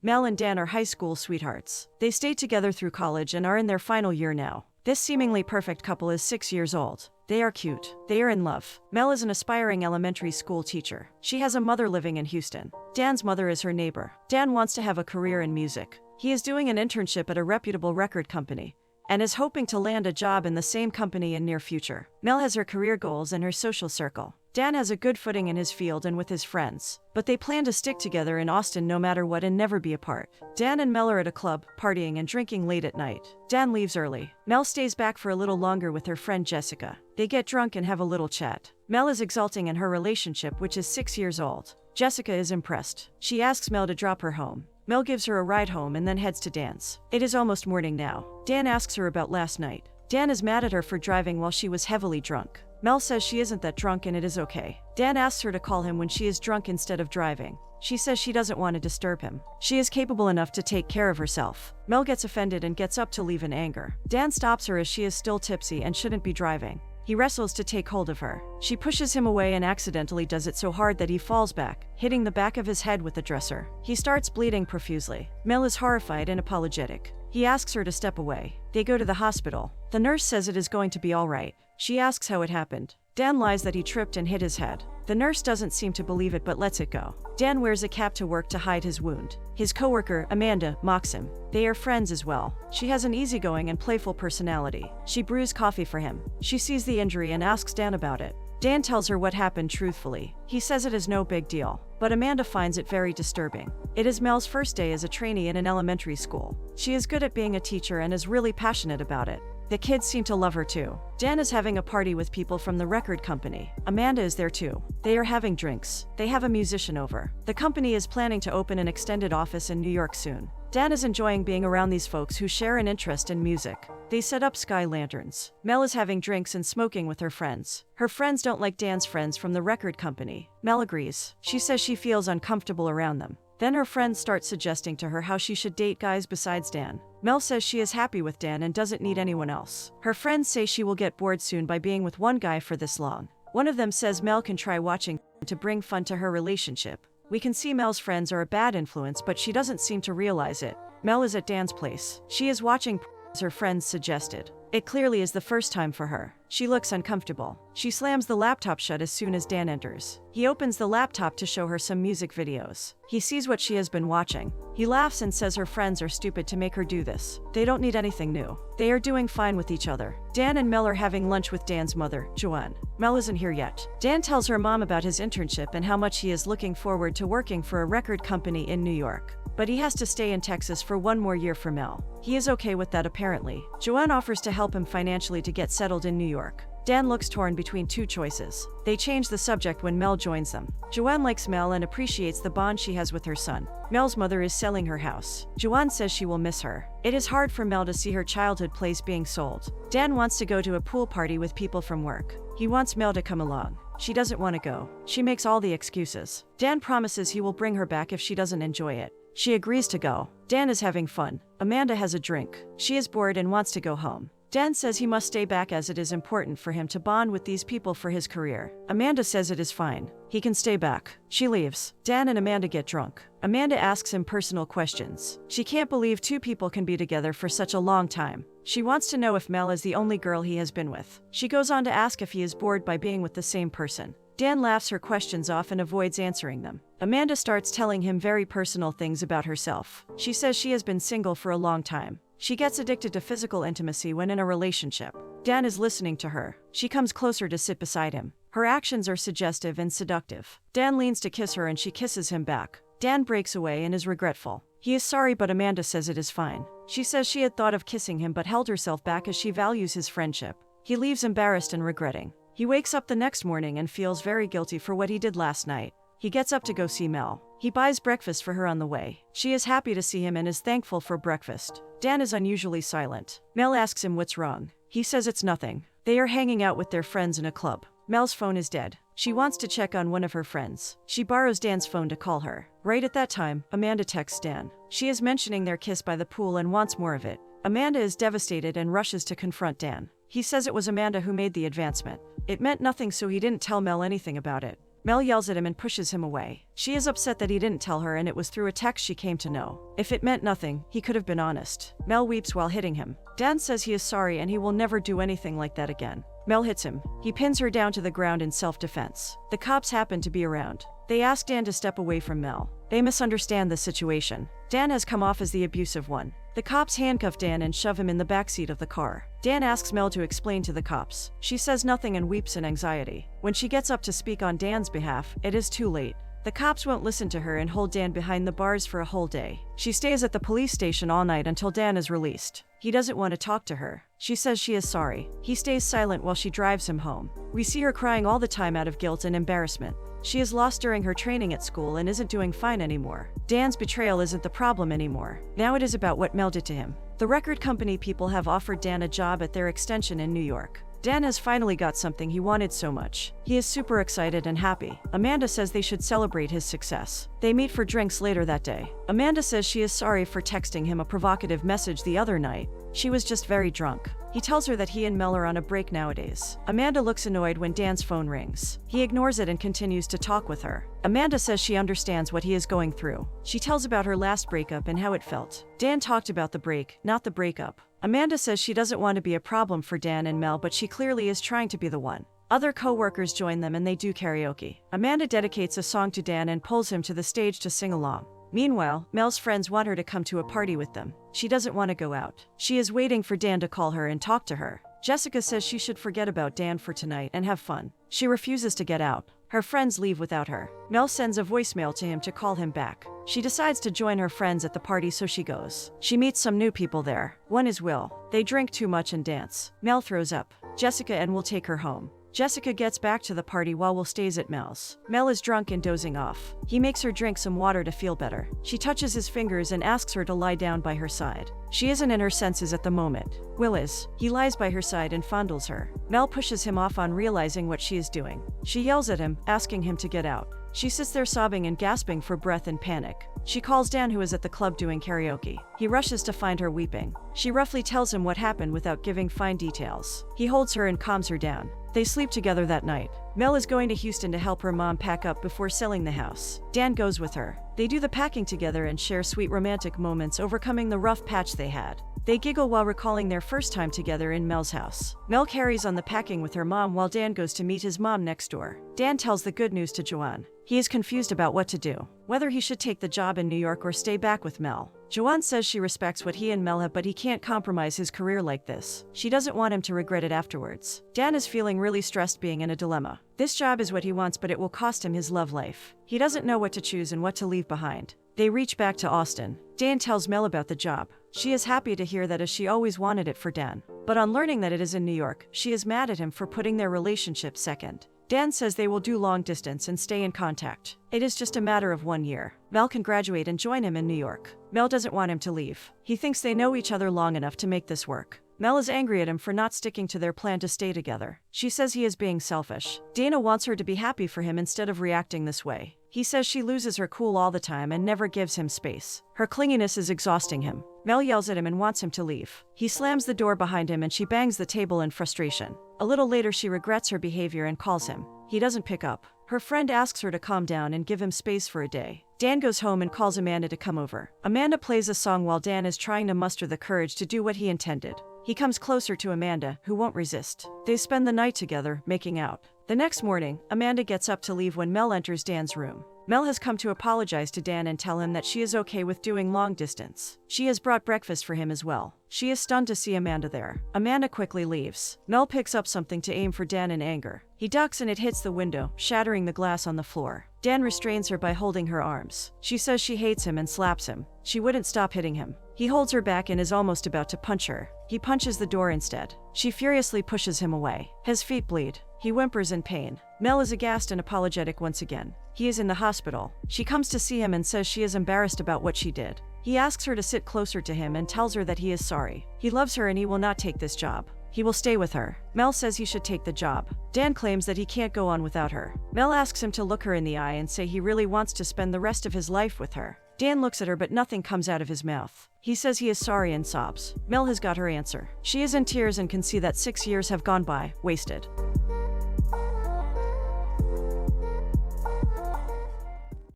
Mel and Dan are high school sweethearts. They stayed together through college and are in their final year now. This seemingly perfect couple is 6 years old. They are cute. They are in love. Mel is an aspiring elementary school teacher. She has a mother living in Houston. Dan's mother is her neighbor. Dan wants to have a career in music. He is doing an internship at a reputable record company and is hoping to land a job in the same company in near future. Mel has her career goals and her social circle. Dan has a good footing in his field and with his friends, but they plan to stick together in Austin no matter what and never be apart. Dan and Mel are at a club, partying and drinking late at night. Dan leaves early. Mel stays back for a little longer with her friend Jessica. They get drunk and have a little chat. Mel is exulting in her relationship, which is 6 years old. Jessica is impressed. She asks Mel to drop her home. Mel gives her a ride home and then heads to Dan's. It is almost morning now. Dan asks her about last night. Dan is mad at her for driving while she was heavily drunk. Mel says she isn't that drunk and it is okay. Dan asks her to call him when she is drunk instead of driving. She says she doesn't want to disturb him. She is capable enough to take care of herself. Mel gets offended and gets up to leave in anger. Dan stops her as she is still tipsy and shouldn't be driving. He wrestles to take hold of her. She pushes him away and accidentally does it so hard that he falls back, hitting the back of his head with the dresser. He starts bleeding profusely. Mel is horrified and apologetic. He asks her to step away. They go to the hospital. The nurse says it is going to be all right. She asks how it happened. Dan lies that he tripped and hit his head. The nurse doesn't seem to believe it but lets it go. Dan wears a cap to work to hide his wound. His coworker, Amanda, mocks him. They are friends as well. She has an easygoing and playful personality. She brews coffee for him. She sees the injury and asks Dan about it. Dan tells her what happened truthfully. He says it is no big deal, but Amanda finds it very disturbing. It is Mel's first day as a trainee in an elementary school. She is good at being a teacher and is really passionate about it. The kids seem to love her too. Dan is having a party with people from the record company. Amanda is there too. They are having drinks. They have a musician over. The company is planning to open an extended office in New York soon. Dan is enjoying being around these folks who share an interest in music. They set up sky lanterns. Mel is having drinks and smoking with her friends. Her friends don't like Dan's friends from the record company. Mel agrees. She says she feels uncomfortable around them. Then her friends start suggesting to her how she should date guys besides Dan. Mel says she is happy with Dan and doesn't need anyone else. Her friends say she will get bored soon by being with one guy for this long. One of them says Mel can try watching to bring fun to her relationship. We can see Mel's friends are a bad influence, but she doesn't seem to realize it. Mel is at Dan's place. She is watching as her friends suggested. It clearly is the first time for her. She looks uncomfortable. She slams the laptop shut as soon as Dan enters. He opens the laptop to show her some music videos. He sees what she has been watching. He laughs and says her friends are stupid to make her do this. They don't need anything new. They are doing fine with each other. Dan and Mel are having lunch with Dan's mother, Joanne. Mel isn't here yet. Dan tells her mom about his internship and how much he is looking forward to working for a record company in New York. But he has to stay in Texas for one more year for Mel. He is okay with that apparently. Joanne offers to help him financially to get settled in New York. Dan looks torn between two choices. They change the subject when Mel joins them. Joanne likes Mel and appreciates the bond she has with her son. Mel's mother is selling her house. Joanne says she will miss her. It is hard for Mel to see her childhood place being sold. Dan wants to go to a pool party with people from work. He wants Mel to come along. She doesn't want to go. She makes all the excuses. Dan promises he will bring her back if she doesn't enjoy it. She agrees to go. Dan is having fun. Amanda has a drink. She is bored and wants to go home. Dan says he must stay back as it is important for him to bond with these people for his career. Amanda says it is fine. He can stay back. She leaves. Dan and Amanda get drunk. Amanda asks him personal questions. She can't believe two people can be together for such a long time. She wants to know if Mel is the only girl he has been with. She goes on to ask if he is bored by being with the same person. Dan laughs her questions off and avoids answering them. Amanda starts telling him very personal things about herself. She says she has been single for a long time. She gets addicted to physical intimacy when in a relationship. Dan is listening to her. She comes closer to sit beside him. Her actions are suggestive and seductive. Dan leans to kiss her and she kisses him back. Dan breaks away and is regretful. He is sorry, but Amanda says it is fine. She says she had thought of kissing him but held herself back as she values his friendship. He leaves embarrassed and regretting. He wakes up the next morning and feels very guilty for what he did last night. He gets up to go see Mel. He buys breakfast for her on the way. She is happy to see him and is thankful for breakfast. Dan is unusually silent. Mel asks him what's wrong. He says it's nothing. They are hanging out with their friends in a club. Mel's phone is dead. She wants to check on one of her friends. She borrows Dan's phone to call her. Right at that time, Amanda texts Dan. She is mentioning their kiss by the pool and wants more of it. Amanda is devastated and rushes to confront Dan. He says it was Amanda who made the advancement. It meant nothing, so he didn't tell Mel anything about it. Mel yells at him and pushes him away. She is upset that he didn't tell her and it was through a text she came to know. If it meant nothing, he could have been honest. Mel weeps while hitting him. Dan says he is sorry and he will never do anything like that again. Mel hits him. He pins her down to the ground in self-defense. The cops happen to be around. They ask Dan to step away from Mel. They misunderstand the situation. Dan has come off as the abusive one. The cops handcuff Dan and shove him in the backseat of the car. Dan asks Mel to explain to the cops. She says nothing and weeps in anxiety. When she gets up to speak on Dan's behalf, it is too late. The cops won't listen to her and hold Dan behind the bars for a whole day. She stays at the police station all night until Dan is released. He doesn't want to talk to her. She says she is sorry. He stays silent while she drives him home. We see her crying all the time out of guilt and embarrassment. She is lost during her training at school and isn't doing fine anymore. Dan's betrayal isn't the problem anymore. Now it is about what Mel did to him. The record company people have offered Dan a job at their extension in New York. Dan has finally got something he wanted so much. He is super excited and happy. Amanda says they should celebrate his success. They meet for drinks later that day. Amanda says she is sorry for texting him a provocative message the other night. She was just very drunk. He tells her that he and Mel are on a break nowadays. Amanda looks annoyed when Dan's phone rings. He ignores it and continues to talk with her. Amanda says she understands what he is going through. She tells about her last breakup and how it felt. Dan talked about the break, not the breakup. Amanda says she doesn't want to be a problem for Dan and Mel, but she clearly is trying to be the one. Other co-workers join them and they do karaoke. Amanda dedicates a song to Dan and pulls him to the stage to sing along. Meanwhile, Mel's friends want her to come to a party with them. She doesn't want to go out. She is waiting for Dan to call her and talk to her. Jessica says she should forget about Dan for tonight and have fun. She refuses to get out. Her friends leave without her. Mel sends a voicemail to him to call him back. She decides to join her friends at the party, so she goes. She meets some new people there. One is Will. They drink too much and dance. Mel throws up. Jessica and Will take her home. Jessica gets back to the party while Will stays at Mel's. Mel is drunk and dozing off. He makes her drink some water to feel better. She touches his fingers and asks her to lie down by her side. She isn't in her senses at the moment. Will is. He lies by her side and fondles her. Mel pushes him off on realizing what she is doing. She yells at him, asking him to get out. She sits there sobbing and gasping for breath in panic. She calls Dan, who is at the club doing karaoke. He rushes to find her weeping. She roughly tells him what happened without giving fine details. He holds her and calms her down. They sleep together that night. Mel is going to Houston to help her mom pack up before selling the house. Dan goes with her. They do the packing together and share sweet romantic moments, overcoming the rough patch they had. They giggle while recalling their first time together in Mel's house. Mel carries on the packing with her mom while Dan goes to meet his mom next door. Dan tells the good news to Joanne. He is confused about what to do, whether he should take the job in New York or stay back with Mel. Joanne says she respects what he and Mel have, but he can't compromise his career like this. She doesn't want him to regret it afterwards. Dan is feeling really stressed, being in a dilemma. This job is what he wants, but it will cost him his love life. He doesn't know what to choose and what to leave behind. They reach back to Austin. Dan tells Mel about the job. She is happy to hear that, as she always wanted it for Dan. But on learning that it is in New York, she is mad at him for putting their relationship second. Dan says they will do long distance and stay in contact. It is just a matter of 1 year. Mel can graduate and join him in New York. Mel doesn't want him to leave. He thinks they know each other long enough to make this work. Mel is angry at him for not sticking to their plan to stay together. She says he is being selfish. Dana wants her to be happy for him instead of reacting this way. He says she loses her cool all the time and never gives him space. Her clinginess is exhausting him. Mel yells at him and wants him to leave. He slams the door behind him and she bangs the table in frustration. A little later, she regrets her behavior and calls him. He doesn't pick up. Her friend asks her to calm down and give him space for a day. Dan goes home and calls Amanda to come over. Amanda plays a song while Dan is trying to muster the courage to do what he intended. He comes closer to Amanda, who won't resist. They spend the night together, making out. The next morning, Amanda gets up to leave when Mel enters Dan's room. Mel has come to apologize to Dan and tell him that she is okay with doing long distance. She has brought breakfast for him as well. She is stunned to see Amanda there. Amanda quickly leaves. Mel picks up something to aim for Dan in anger. He ducks and it hits the window, shattering the glass on the floor. Dan restrains her by holding her arms. She says she hates him and slaps him. She wouldn't stop hitting him. He holds her back and is almost about to punch her. He punches the door instead. She furiously pushes him away. His feet bleed. He whimpers in pain. Mel is aghast and apologetic once again. He is in the hospital. She comes to see him and says she is embarrassed about what she did. He asks her to sit closer to him and tells her that he is sorry. He loves her and he will not take this job. He will stay with her. Mel says he should take the job. Dan claims that he can't go on without her. Mel asks him to look her in the eye and say he really wants to spend the rest of his life with her. Dan looks at her, but nothing comes out of his mouth. He says he is sorry and sobs. Mel has got her answer. She is in tears and can see that 6 years have gone by, wasted.